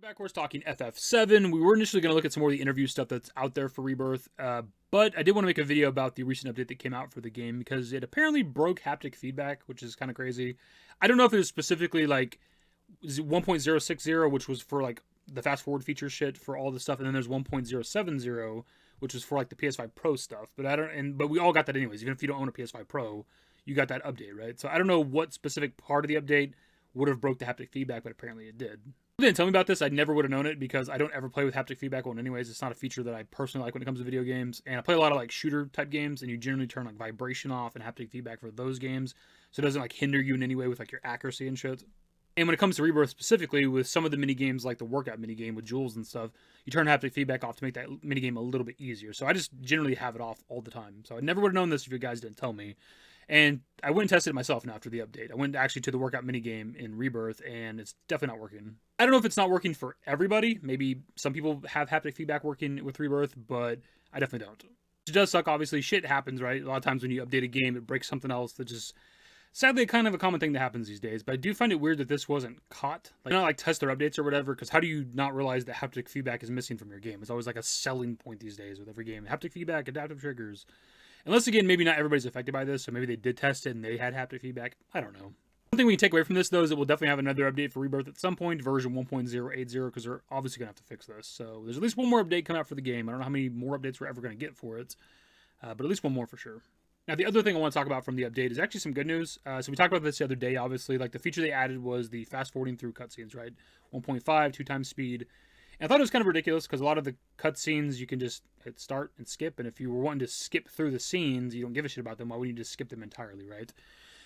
Backwards talking FF7. We were initially going to look at some more of the interview stuff that's out there for Rebirth, but I did want to make a video about the recent update that came out for the game because it apparently broke haptic feedback, which is kind of crazy. I don't know if it was specifically like 1.060, which was for like the fast forward feature shit for all the stuff, and then there's 1.070, which was for like the PS5 Pro stuff. But we all got that anyways. Even if you don't own a PS5 Pro, you got that update, right? So I don't know what specific part of the update would have broke the haptic feedback, but apparently it did. If you didn't tell me about this, I never would have known it because I don't ever play with haptic feedback on anyways. It's not a feature that I personally like when it comes to video games. And I play a lot of like shooter type games, and you generally turn like vibration off and haptic feedback for those games. So it doesn't like hinder you in any way with like your accuracy and shit. And when it comes to Rebirth specifically, with some of the mini games like the workout mini game with jewels and stuff, you turn haptic feedback off to make that mini game a little bit easier. So I just generally have it off all the time. So I never would have known this if you guys didn't tell me. And I went and tested it myself now after the update. I went actually to the workout minigame in Rebirth, and it's definitely not working. I don't know if it's not working for everybody. Maybe some people have haptic feedback working with Rebirth, but I definitely don't. It does suck, obviously. Shit happens, right? A lot of times when you update a game, it breaks something else that just... Sadly, kind of a common thing that happens these days, but I do find it weird that this wasn't caught. Like, not like test their updates or whatever, because how do you not realize that haptic feedback is missing from your game? It's always like a selling point these days with every game. Haptic feedback, adaptive triggers... Unless, again, maybe not everybody's affected by this, so maybe they did test it and they had haptic feedback. I don't know. One thing we can take away from this, though, is that we'll definitely have another update for Rebirth at some point, version 1.080, because they're obviously going to have to fix this. So there's at least one more update coming out for the game. I don't know how many more updates we're ever going to get for it, but at least one more for sure. Now, the other thing I want to talk about from the update is actually some good news. So we talked about this the other day, obviously. Like, the feature they added was the fast-forwarding through cutscenes, right? 1.5, 2x speed. And I thought it was kind of ridiculous because a lot of the cutscenes you can just hit start and skip, and if you were wanting to skip through the scenes, you don't give a shit about them, why would you just skip them entirely, right?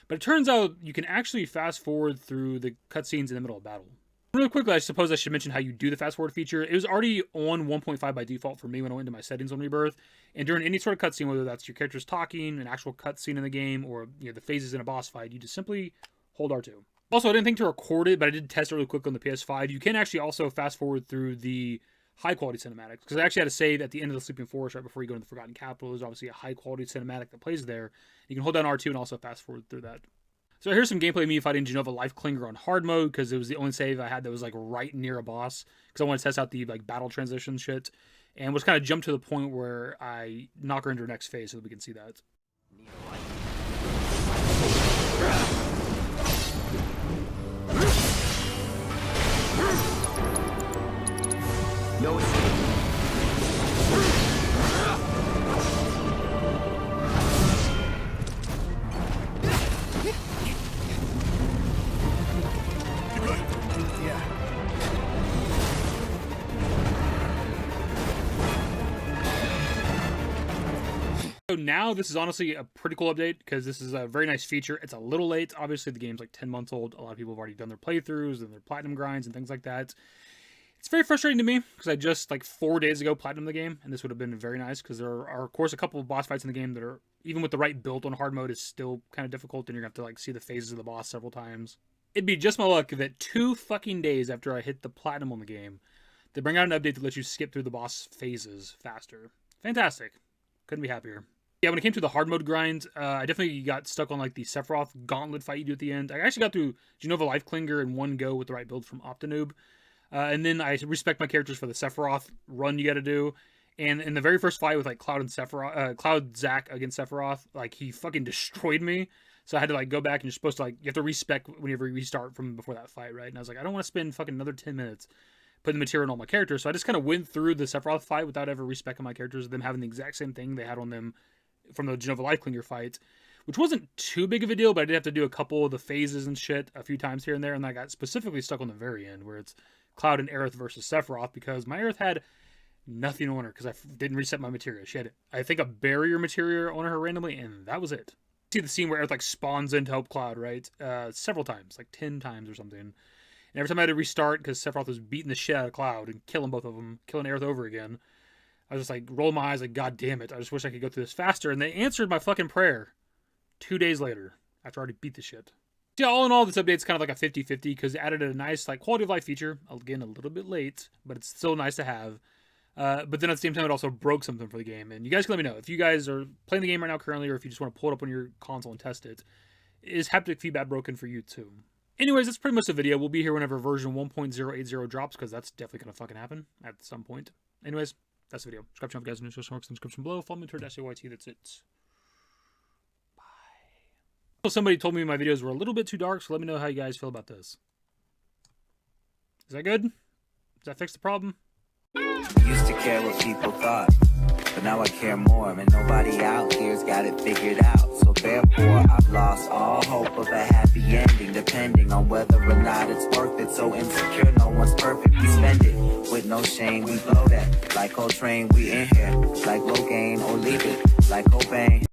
But it turns out you can actually fast forward through the cutscenes in the middle of battle. Really quickly, I suppose I should mention how you do the fast forward feature. It was already on 1.5 by default for me when I went into my settings on Rebirth, and during any sort of cutscene, whether that's your character's talking, an actual cutscene in the game, or the phases in a boss fight, you just simply hold R2. Also, I didn't think to record it, but I did test it really quick on the PS5. You can actually also fast forward through the high-quality cinematics, because I actually had to save at the end of the Sleeping Forest right before you go into the Forgotten Capital. There's obviously a high-quality cinematic that plays there. You can hold down R2 and also fast forward through that. So here's some gameplay of me fighting Genova Life Clinger on hard mode, because it was the only save I had that was like right near a boss, because I wanted to test out the like battle transition shit, and was kind of jumped to the point where I knock her into her next phase so that we can see that. No escape. So now this is honestly a pretty cool update because this is a very nice feature. It's a little late. Obviously, the game's like 10 months old. A lot of people have already done their playthroughs and their platinum grinds and things like that. It's very frustrating to me because I just like 4 days ago platinumed the game, and this would have been very nice because there are, of course, a couple of boss fights in the game that are, even with the right build on hard mode, is still kind of difficult, and you're going to have to like see the phases of the boss several times. It'd be just my luck that 2 fucking days after I hit the platinum on the game, they bring out an update that lets you skip through the boss phases faster. Fantastic. Couldn't be happier. Yeah, when it came to the hard mode grind, I definitely got stuck on like the Sephiroth gauntlet fight you do at the end. I actually got through Genova Life Clinger in one go with the right build from Optinoob. And then I respect my characters for the Sephiroth run you got to do. And in the very first fight with like Cloud and Sephiroth, Cloud Zack against Sephiroth, like he fucking destroyed me. So I had to like go back, and you're supposed to like, you have to respec whenever you restart from before that fight, right? And I was like, I don't want to spend fucking another 10 minutes putting the material on all my characters. So I just kind of went through the Sephiroth fight without ever respecting my characters, them having the exact same thing they had on them from the Genova Life Clinger fight, which wasn't too big of a deal, but I did have to do a couple of the phases and shit a few times here and there, and I got specifically stuck on the very end where it's Cloud and Aerith versus Sephiroth, because my Aerith had nothing on her because I didn't reset my materia. She had, I think, a barrier materia on her randomly, and that was it. See the scene where Aerith like spawns in to help Cloud, right? Several times, like 10 times or something. And every time I had to restart because Sephiroth was beating the shit out of Cloud and killing both of them, killing Aerith over again, I was just like, rolling my eyes like, God damn it, I just wish I could go through this faster. And they answered my fucking prayer 2 days later after I already beat the shit. So yeah, all in all, this update's kind of like a 50-50 because it added a nice like quality of life feature. Again, a little bit late, but it's still nice to have. But then at the same time, it also broke something for the game. And you guys can let me know if you guys are playing the game right now currently, or if you just want to pull it up on your console and test it. Is haptic feedback broken for you too? Anyways, that's pretty much the video. We'll be here whenever version 1.080 drops, because that's definitely going to fucking happen at some point. Anyways, that's the video. Subscribe to the channel, guys. News in the description below. Follow me on Twitter, @YT. That's it. Bye. Somebody told me my videos were a little bit too dark, so let me know how you guys feel about this. Is that good? Does that fix the problem? Used to care what people thought, but now I care more, and nobody out here's got it figured out. So therefore, I've lost all hope of a happy ending, depending on whether or not it's worth it. So insecure, no one's perfect. We spend it with no shame. We blow that like Coltrane. We in here like Logain, or leave it like Cobain.